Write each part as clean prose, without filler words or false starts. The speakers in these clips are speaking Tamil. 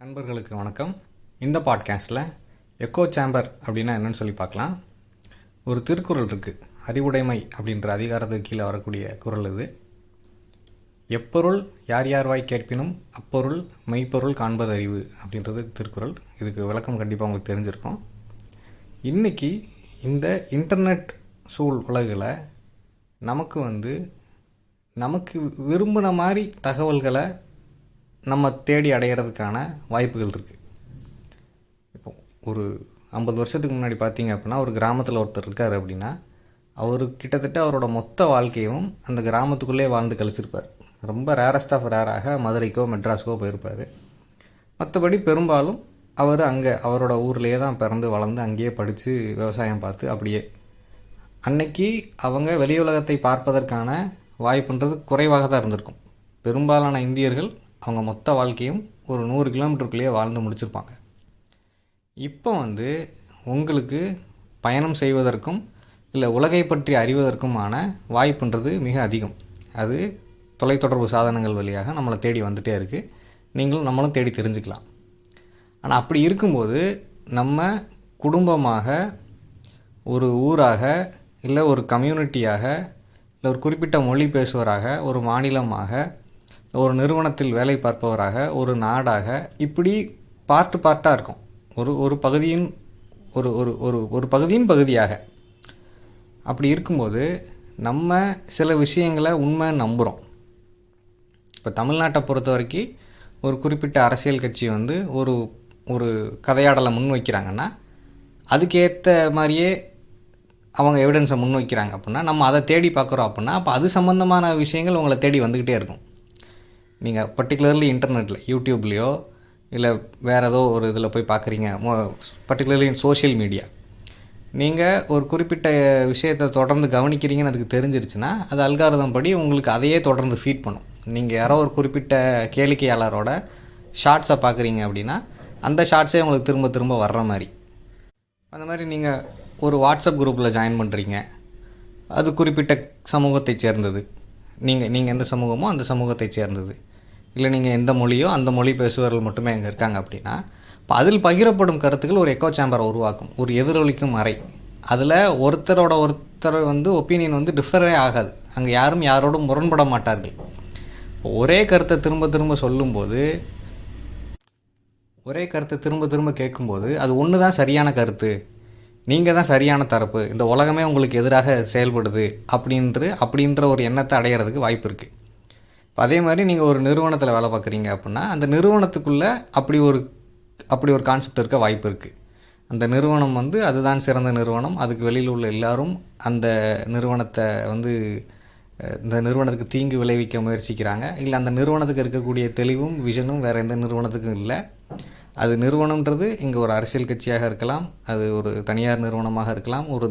நண்பர்களுக்கு வணக்கம். இந்த பாட்காஸ்ட்டில் எக்கோ சேம்பர் அப்படின்னா என்னென்னு சொல்லி பார்க்கலாம். ஒரு திருக்குறள் இருக்குது, அறிவுடைமை அப்படின்ற அதிகாரத்துக்கு கீழே வரக்கூடிய குறள் இது. எப்பொருள் யார் யார் வாய் கேட்பினும் அப்பொருள் மெய்ப்பொருள் காண்பது அறிவு அப்படின்றது திருக்குறள். இதுக்கு விளக்கம் கண்டிப்பாக உங்களுக்கு தெரிஞ்சிருக்கும். இன்றைக்கி இந்த இன்டர்நெட் சூழ் உலகில் நமக்கு விரும்பின மாதிரி தகவல்களை நம்ம தேடி அடையிறதுக்கான வாய்ப்புகள் இருக்குது. இப்போ ஒரு 50 வருஷத்துக்கு முன்னாடி பார்த்தீங்க அப்படின்னா, ஒரு கிராமத்தில் ஒருத்தர் இருக்கார் அப்படின்னா, அவர் கிட்டத்தட்ட அவரோட மொத்த வாழ்க்கையும் அந்த கிராமத்துக்குள்ளே வாழ்ந்து கழிச்சிருப்பார். ரொம்ப ரேரஸ்ட் ஆஃப் ரேராக மதுரைக்கோ மெட்ராஸுக்கோ போயிருப்பார். மற்றபடி பெரும்பாலும் அவர் அங்கே அவரோட ஊர்லேயே தான் பிறந்து வளர்ந்து அங்கேயே படித்து விவசாயம் பார்த்து அப்படியே அன்னைக்கு அவங்க வெளி உலகத்தை பார்ப்பதற்கான வாய்ப்புன்றது குறைவாக தான் இருந்திருக்கும். பெரும்பாலான இந்தியர்கள் அவங்க மொத்த வாழ்க்கையும் ஒரு 100 கிலோமீட்டருக்குள்ளேயே வாழ்ந்து முடிச்சிருப்பாங்க. இப்போ உங்களுக்கு பயணம் செய்வதற்கும் இல்லை உலகை பற்றி அறிவதற்குமான வாய்ப்புன்றது மிக அதிகம். அது தொலைத்தொடர்பு சாதனங்கள் வழியாக நம்மளை தேடி வந்துகிட்டே இருக்குது. நம்மளும் தேடி தெரிஞ்சுக்கலாம். ஆனால் அப்படி இருக்கும்போது நம்ம குடும்பமாக, ஒரு ஊராக, இல்லை ஒரு கம்யூனிட்டியாக, இல்லை ஒரு குறிப்பிட்ட மொழி பேசுவராக, ஒரு மாநிலமாக, ஒரு நிறுவனத்தில் வேலை பார்ப்பவராக, ஒரு நாடாக, இப்படி பார்ட்டாக இருக்கும். ஒரு பகுதியின் ஒரு ஒரு ஒரு ஒரு பகுதியின் பகுதியாக. அப்படி இருக்கும்போது நம்ம சில விஷயங்களை உண்மைன்னு நம்புகிறோம். இப்போ தமிழ்நாட்டை பொறுத்த வரைக்கும் ஒரு குறிப்பிட்ட அரசியல் கட்சி ஒரு ஒரு கதையாடலை முன்வைக்கிறாங்கன்னா, அதுக்கேற்ற மாதிரியே அவங்க எவிடன்ஸை முன்வைக்கிறாங்க அப்படின்னா, நம்ம அதை தேடி பார்க்குறோம் அப்படின்னா, அப்போ அது சம்மந்தமான விஷயங்கள் உங்களை தேடி வந்துக்கிட்டே இருக்கும். நீங்கள் பர்டிகுலர்லி இன்டர்நெட்டில், யூடியூப்லேயோ இல்லை வேறு ஏதோ ஒரு இதில் போய் பார்க்குறீங்க, பர்டிகுலர்லி சோஷியல் மீடியா, நீங்கள் ஒரு குறிப்பிட்ட விஷயத்தை தொடர்ந்து கவனிக்கிறீங்கன்னு அதுக்கு தெரிஞ்சிருச்சுன்னா, அது அல்காரிதம் படி உங்களுக்கு அதையே தொடர்ந்து ஃபீட் பண்ணும். நீங்கள் யாரோ ஒரு குறிப்பிட்ட கேளிக்கையாளரோட ஷார்ட்ஸை பார்க்குறீங்க அப்படின்னா, அந்த ஷார்ட்ஸே உங்களுக்கு திரும்ப திரும்ப வர்ற மாதிரி. அந்த மாதிரி நீங்கள் ஒரு வாட்ஸ்அப் குரூப்பில் ஜாயின் பண்ணுறீங்க, அது குறிப்பிட்ட சமூகத்தை சேர்ந்தது. நீங்கள் எந்த சமூகமோ அந்த சமூகத்தை சேர்ந்தது. இல்லை நீங்கள் எந்த மொழியோ அந்த மொழி பேசுபவர்கள் மட்டுமே அங்கே இருக்காங்க அப்படின்னா, இப்போ அதில் பகிரப்படும் கருத்துக்கள் ஒரு எக்கோ சேம்பரை உருவாக்கும், ஒரு எதிரொலிக்கும் அறை. அதில் ஒருத்தர் ஒப்பீனியன் டிஃபரே ஆகாது. அங்கே யாரும் யாரோடும் முரண்பட மாட்டார்கள். ஒரே கருத்தை திரும்ப திரும்ப கேட்கும்போது அது ஒன்று தான் சரியான கருத்து, நீங்கள் தான் சரியான தரப்பு, இந்த உலகமே உங்களுக்கு எதிராக செயல்படுது அப்படின்ற ஒரு எண்ணத்தை அடையிறதுக்கு வாய்ப்பு இருக்குது. இப்போ அதே மாதிரி நீங்கள் ஒரு நிறுவனத்தில் வேலை பார்க்குறீங்க அப்படின்னா, அந்த நிறுவனத்துக்குள்ளே அப்படி ஒரு கான்செப்ட் இருக்க வாய்ப்பு இருக்குது. அந்த நிறுவனம் அதுதான் சிறந்த நிறுவனம், அதுக்கு வெளியில் உள்ள எல்லாரும் அந்த நிறுவனத்தை இந்த நிறுவனத்துக்கு தீங்கு விளைவிக்க முயற்சிக்கிறாங்க. இல்லை அந்த நிறுவனத்துக்கு இருக்கக்கூடிய தெளிவும் விஷனும் வேறு எந்த நிறுவனத்துக்கும் இல்லை. அது நிறுவனம்ன்றது இங்கே ஒரு அரசியல் கட்சியாக இருக்கலாம், அது ஒரு தனியார் நிறுவனமாக இருக்கலாம், ஒரு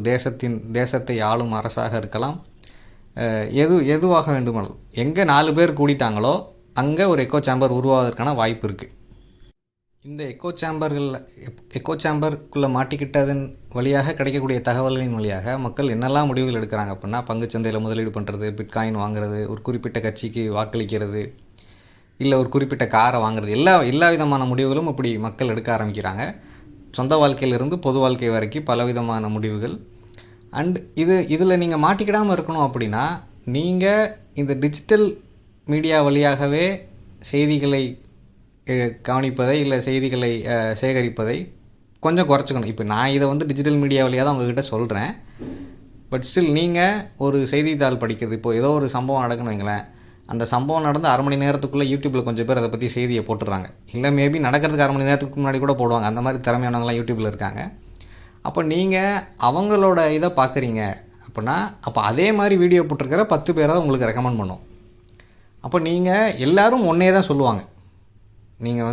தேசத்தை ஆளும் அரசாக இருக்கலாம், எதுவாக வேண்டுமானாலும். எங்கே 4 பேர் கூடிட்டாங்களோ அங்கே ஒரு எக்கோ சேம்பர் உருவாவதற்கான வாய்ப்பு இருக்குது. இந்த எக்கோ சேம்பருக்குள்ளே மாட்டிக்கிட்டதன் வழியாக கிடைக்கக்கூடிய தகவல்களின் வழியாக மக்கள் என்னெல்லாம் முடிவுகள் எடுக்கிறாங்க அப்படின்னா, பங்குச்சந்தையில் முதலீடு பண்ணுறது, பிட்காயின் வாங்குறது, ஒரு குறிப்பிட்ட கட்சிக்கு வாக்களிக்கிறது, இல்லை ஒரு குறிப்பிட்ட காரை வாங்குறது, எல்லா விதமான முடிவுகளும் இப்படி மக்கள் எடுக்க ஆரம்பிக்கிறாங்க. சொந்த வாழ்க்கையிலிருந்து பொது வாழ்க்கை வரைக்கும் பலவிதமான முடிவுகள். அண்ட் இதில் நீங்கள் மாட்டிக்கிடாமல் இருக்கணும் அப்படின்னா, நீங்கள் இந்த டிஜிட்டல் மீடியா வழியாகவே செய்திகளை கவனிப்பதை இல்லை செய்திகளை சேகரிப்பதை கொஞ்சம் குறைச்சிக்கணும். இப்போ நான் இதை டிஜிட்டல் மீடியா வழியாக தான் உங்கள்கிட்ட சொல்கிறேன். பட் ஸ்டில் நீங்கள் ஒரு செய்தித்தாள் படிக்கிறது, இப்போது ஏதோ ஒரு சம்பவம் நடக்குன்னு வைங்களேன், அந்த சம்பவம் நடந்து 1/2 மணி நேரத்துக்குள்ளே யூடியூப்பில் கொஞ்சம் பேர் அதை பற்றி செய்தியை போட்டுடுறாங்க. இல்லை மேபி நடக்கிறதுக்கு 1/2 மணி நேரத்துக்கு முன்னாடி கூட போடுவாங்க. அந்த மாதிரி திறமையானவங்களாம் யூடியூப்பில் இருக்காங்க. அப்போ நீங்கள் அவங்களோட இதை பார்க்குறீங்க அப்படின்னா, அப்போ அதே மாதிரி வீடியோ போட்டிருக்கிற 10 பேரை தான் உங்களுக்கு ரெக்கமெண்ட் பண்ணும். அப்போ நீங்கள் எல்லோரும் ஒன்றே தான் சொல்லுவாங்க. நீங்கள்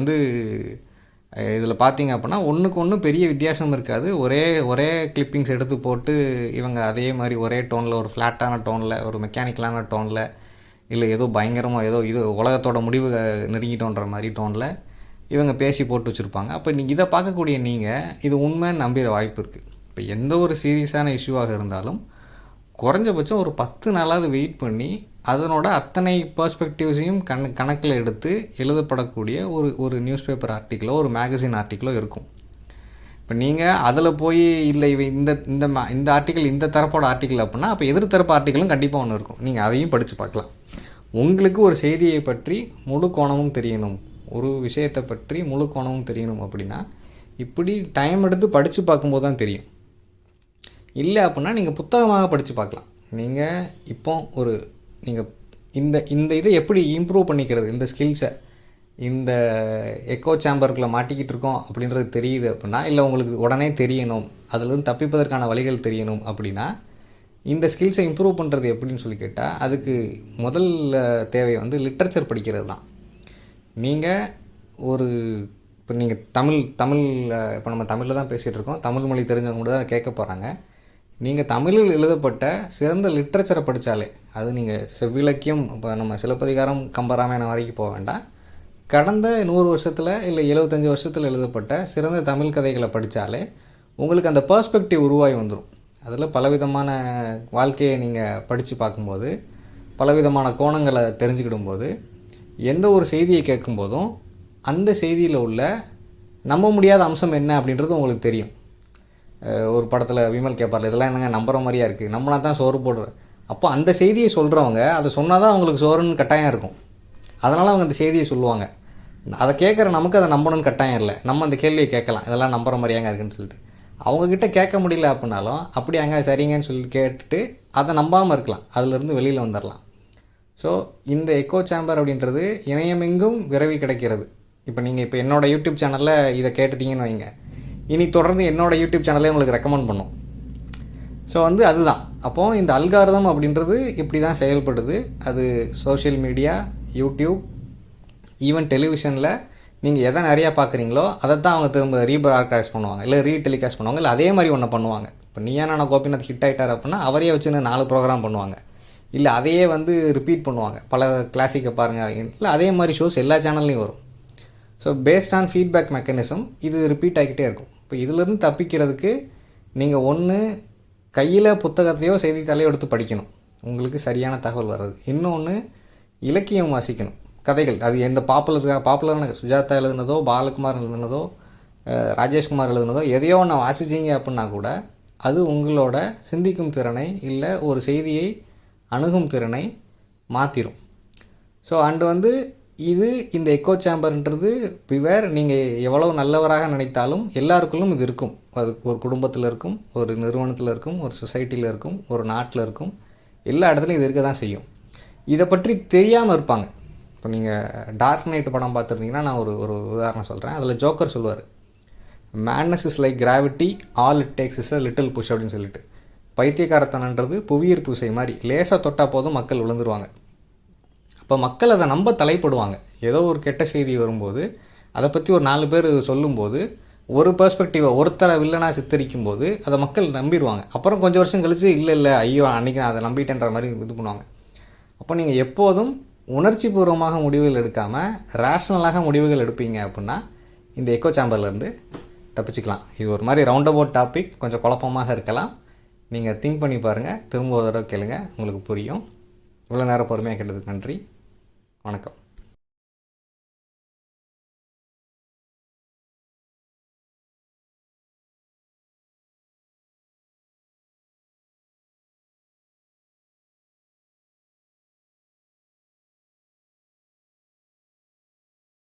இதில் பார்த்தீங்க அப்படின்னா ஒன்றுக்கு ஒன்று பெரிய வித்தியாசம் இருக்காது. ஒரே கிளிப்பிங்ஸ் எடுத்து போட்டு இவங்க அதே மாதிரி ஒரே டோனில், ஒரு ஃப்ளாட்டான டோனில், ஒரு மெக்கானிக்கலான டோனில், இல்லை ஏதோ பயங்கரமாக ஏதோ இது உலகத்தோட முடிவு நெருங்கிட்டோன்ற மாதிரி டோனில் இவங்க பேசி போட்டு வச்சுருப்பாங்க. அப்போ நீங்கள் இதை பார்க்கக்கூடிய நீங்கள் இது உண்மைன்னு நம்புகிற வாய்ப்பு இருக்குது. இப்போ எந்த ஒரு சீரியஸான இஷ்யூவாக இருந்தாலும் குறைஞ்சபட்சம் ஒரு 10 நாளாவது வெயிட் பண்ணி அதனோட அத்தனை பெர்ஸ்பெக்டிவ்ஸையும் கணக்கில் எடுத்து எழுதப்படக்கூடிய ஒரு நியூஸ் பேப்பர் ஆர்டிக்கிளோ ஒரு மேகசின் ஆர்டிக்கிளோ இருக்கும். இப்போ நீங்கள் அதில் போய் இல்லை இந்த ஆர்டிக்கிள் இந்த தரப்போட ஆர்டிக்கிள் அப்படின்னா அப்போ எதிர்த்தரப்பு ஆர்டிக்கிளும் கண்டிப்பாக ஒன்று இருக்கும். நீங்கள் அதையும் படித்து பார்க்கலாம். உங்களுக்கு ஒரு செய்தியை பற்றி முழு கோணமும் தெரியணும், ஒரு விஷயத்தை பற்றி முழு கோணமும் தெரியணும் அப்படின்னா இப்படி டைம் எடுத்து படித்து பார்க்கும்போது தான் தெரியும். இல்லை அப்படின்னா நீங்கள் புத்தகமாக படித்து பார்க்கலாம். நீங்கள் இப்போ நீங்கள் இந்த இதை எப்படி இம்ப்ரூவ் பண்ணிக்கிறது, இந்த ஸ்கில்ஸை இந்த எக்கோ சேம்பருக்குள்ளே மாட்டிக்கிட்டு இருக்கோம் அப்படின்றது தெரியுது அப்படின்னா, இல்லை உங்களுக்கு உடனே தெரியணும், அதிலிருந்து தப்பிப்பதற்கான வழிகள் தெரியணும் அப்படின்னா இந்த ஸ்கில்ஸை இம்ப்ரூவ் பண்ணுறது எப்படின்னு சொல்லி கேட்டால் அதுக்கு முதல் தேவை லிட்ரேச்சர் படிக்கிறது தான். நீங்கள் இப்போ நீங்கள் இப்போ நம்ம தமிழில் தான் பேசிகிட்டு இருக்கோம், தமிழ் மொழி தெரிஞ்சவங்க கூட தான் கேட்க போகிறாங்க. நீங்கள் தமிழில் எழுதப்பட்ட சிறந்த லிட்ரேச்சரை படித்தாலே, அது நீங்கள் செவ்விலக்கியம், இப்போ நம்ம சிலப்பதிகாரம் கம்பராமாயணம் வரைக்கும் போக வேண்டாம், கடந்த 100 வருஷத்தில் இல்லை 75 வருஷத்தில் எழுதப்பட்ட சிறந்த தமிழ் கதைகளை படித்தாலே உங்களுக்கு அந்த பெர்ஸ்பெக்டிவ் உருவாகி வந்துடும். அதில் பலவிதமான வாழ்க்கையை நீங்கள் படித்து பார்க்கும்போது, பலவிதமான கோணங்களை தெரிஞ்சுக்கிடும்போது, எந்த ஒரு செய்தியை கேட்கும்போதும் அந்த செய்தியில் உள்ள நம்ப முடியாத அம்சம் என்ன அப்படின்றது உங்களுக்கு தெரியும். ஒரு படத்தில் விமல் கேட்பார்ல, இதெல்லாம் என்னங்க நம்புகிற மாதிரியா இருக்குது, நம்மளா தான் சோறு போடுற. அப்போ அந்த செய்தியை சொல்கிறவங்க அதை சொன்னால் தான் அவங்களுக்கு சோறுன்னு கட்டாயம் இருக்கும். அதனால் அவங்க அந்த செய்தியை சொல்லுவாங்க. அதை கேட்குற நமக்கு அதை நம்பணும்னு கட்டாயம் இல்லை. நம்ம அந்த கேள்வியை கேட்கலாம், இதெல்லாம் நம்புகிற மாதிரியாங்க இருக்குன்னு சொல்லிட்டு. அவங்கக்கிட்ட கேட்க முடியல அப்படின்னாலும் அப்படி அங்கே சரிங்கன்னு சொல்லி கேட்டுட்டு அதை நம்பாமல் இருக்கலாம், அதிலிருந்து வெளியில் வந்துடலாம். ஸோ இந்த எக்கோ சேம்பர் அப்படின்றது இணையமெங்கும் விரவி கிடைக்கிறது. இப்போ நீங்கள் என்னோடய யூடியூப் சேனலில் இதை கேட்டுட்டீங்கன்னு வைங்க, இனி தொடர்ந்து என்னோடய யூடியூப் சேனலே உங்களுக்கு ரெக்கமெண்ட் பண்ணும். ஸோ அதுதான். அப்போது இந்த அல்காரிதம் அப்படின்றது இப்படி தான் செயல்படுது. அது சோஷியல் மீடியா, யூடியூப், ஈவன் டெலிவிஷனில் நீங்கள் எதை நிறையா பார்க்குறீங்களோ அதை தான் அவங்க திரும்ப ரீப்ராட்காஸ்ட் பண்ணுவாங்க, இல்லை டெலிகாஸ்ட் பண்ணுவாங்க, இல்லை அதே மாதிரி ஒன்று பண்ணுவாங்க. இப்போ நீயா நானா கோபிநாத் ஹிட் ஆகிட்டார் அப்படின்னா அவரையே வச்சு 4 ப்ரோக்ராம் பண்ணுவாங்க, இல்லை அதையே ரிப்பீட் பண்ணுவாங்க, பல கிளாசிக்கை பாருங்கள், இல்லை அதே மாதிரி ஷோஸ் எல்லா சேனல்லையும் வரும். So based on feedback mechanism இது ரிப்பீட் ஆகிக்கிட்டே இருக்கும். இப்போ இதிலேருந்து தப்பிக்கிறதுக்கு நீங்கள் ஒன்று கையில் புத்தகத்தையோ செய்தித்தாளையோ எடுத்து படிக்கணும், உங்களுக்கு சரியான தகவல் வர்றது. இன்னொன்று இலக்கியம் வாசிக்கணும், கதைகள். அது எந்த பாப்புலரான சுஜாதா எழுதுனதோ, பாலகுமார் எழுதுனதோ, ராஜேஷ்குமார் எழுதுனதோ எதையோ ஒன்று வாசிச்சிங்க அப்படின்னா கூட அது உங்களோட சிந்திக்கும் திறனை இல்லை ஒரு செய்தியை அணுகும் திறனை மாற்றிடும். ஸோ இது இந்த எக்கோ சேம்பர்ன்றது பிவேர் நீங்கள் எவ்வளோ நல்லவராக நினைத்தாலும் எல்லாருக்குள்ளும் இது இருக்கும். அது ஒரு குடும்பத்தில் இருக்கும், ஒரு நிறுவனத்தில் இருக்கும், ஒரு சொசைட்டியில் இருக்கும், ஒரு நாட்டில் இருக்கும், எல்லா இடத்துலையும் இது இருக்க தான் செய்யும். இதை பற்றி தெரியாமல் இருப்பாங்க. இப்போ நீங்கள் டார்க் நைட் படம் பார்த்துருந்தீங்கன்னா, நான் ஒரு உதாரணம் சொல்கிறேன். அதில் ஜோக்கர் சொல்லுவார், madness is like gravity, all it takes is a little push அப்படின்னு சொல்லிட்டு. பைத்தியக்காரத்தனன்றது புவியீர்ப்பு பூசை மாதிரி, லேசாக தொட்டால் போதும் மக்கள் விழுந்துருவாங்க. அப்போ மக்கள் அதை நம்ப தலைப்படுவாங்க. ஏதோ ஒரு கெட்ட செய்தி வரும்போது அதை பற்றி ஒரு 4 பேர் சொல்லும்போது ஒரு பெர்ஸ்பெக்டிவை ஒருத்தரை வில்லனாக சித்தரிக்கும் போது அதை மக்கள் நம்பிடுவாங்க. அப்புறம் கொஞ்சம் வருஷம் கழித்து இல்லை ஐயோ அன்றைக்கி நான் அதை நம்பிட்டேன்ற மாதிரி இது பண்ணுவாங்க. அப்போ நீங்கள் எப்போதும் உணர்ச்சி பூர்வமாக முடிவுகள் எடுக்காமல் ரேஷ்னலாக முடிவுகள் எடுப்பீங்க அப்படின்னா இந்த எக்கோ சேம்பர்லேருந்து தப்பிச்சுக்கலாம். இது ஒரு மாதிரி ரவுண்ட் அபவுட் டாபிக், கொஞ்சம் குழப்பமாக இருக்கலாம். நீங்கள் திங்க் பண்ணி பாருங்கள், திரும்ப ஒரு தடவை கேளுங்க, உங்களுக்கு புரியும். இவ்வளோ நேரம் பொறுமையாக கேட்டதுக்கு நன்றி. வணக்கம்.